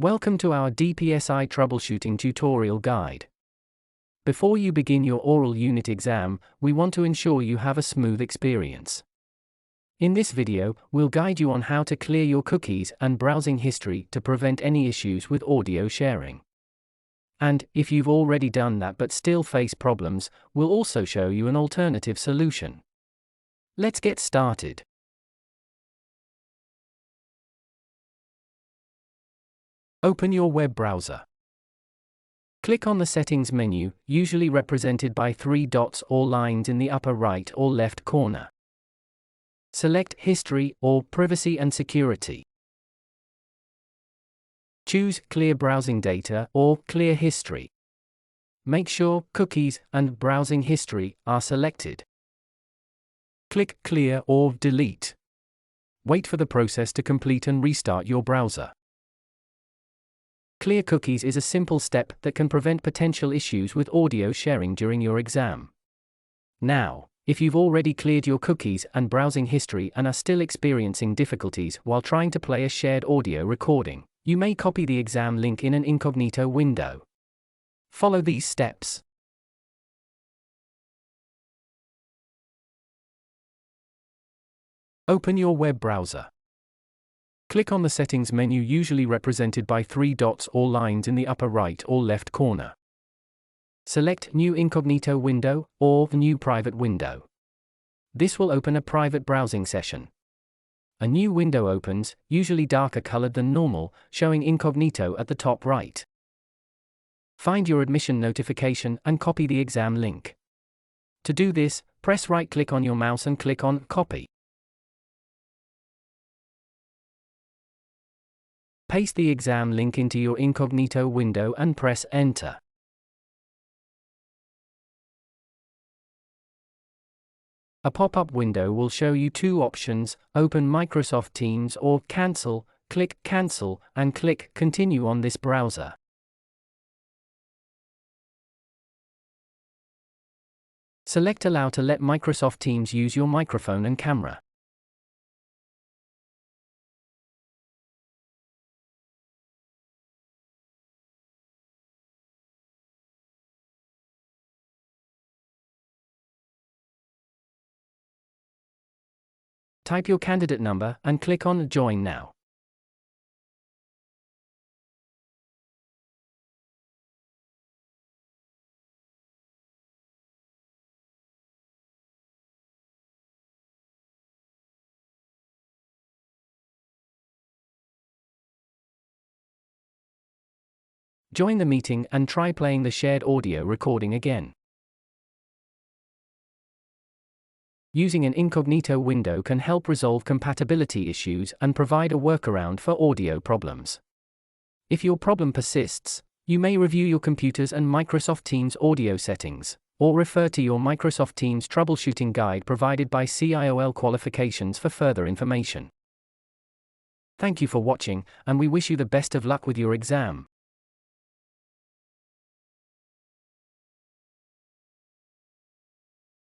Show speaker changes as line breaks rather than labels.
Welcome to our DPSI Troubleshooting tutorial guide. Before you begin your oral unit exam, we want to ensure you have a smooth experience. In this video, we'll guide you on how to clear your cookies and browsing history to prevent any issues with audio sharing. And, if you've already done that but still face problems, we'll also show you an alternative solution. Let's get started. Open your web browser. Click on the Settings menu, usually represented by 3 dots or lines in the upper right or left corner. Select History or Privacy and Security. Choose Clear Browsing Data or Clear History. Make sure Cookies and Browsing History are selected. Click Clear or Delete. Wait for the process to complete and restart your browser. Clear cookies is a simple step that can prevent potential issues with audio sharing during your exam. Now, if you've already cleared your cookies and browsing history and are still experiencing difficulties while trying to play a shared audio recording, you may copy the exam link in an incognito window. Follow these steps. Open your web browser. Click on the Settings menu, usually represented by 3 dots or lines in the upper right or left corner. Select New Incognito Window or New Private Window. This will open a private browsing session. A new window opens, usually darker colored than normal, showing incognito at the top right. Find your admission notification and copy the exam link. To do this, press right-click on your mouse and click on Copy. Paste the exam link into your incognito window and press Enter. A pop-up window will show you 2 options: open Microsoft Teams or cancel. Click Cancel and click Continue on this browser. Select Allow to let Microsoft Teams use your microphone and camera. Type your candidate number and click on Join Now. Join the meeting and try playing the shared audio recording again. Using an incognito window can help resolve compatibility issues and provide a workaround for audio problems. If your problem persists, you may review your computer's and Microsoft Teams audio settings, or refer to your Microsoft Teams troubleshooting guide provided by CIOLQ Qualifications for further information. Thank you for watching, and we wish you the best of luck with your exam.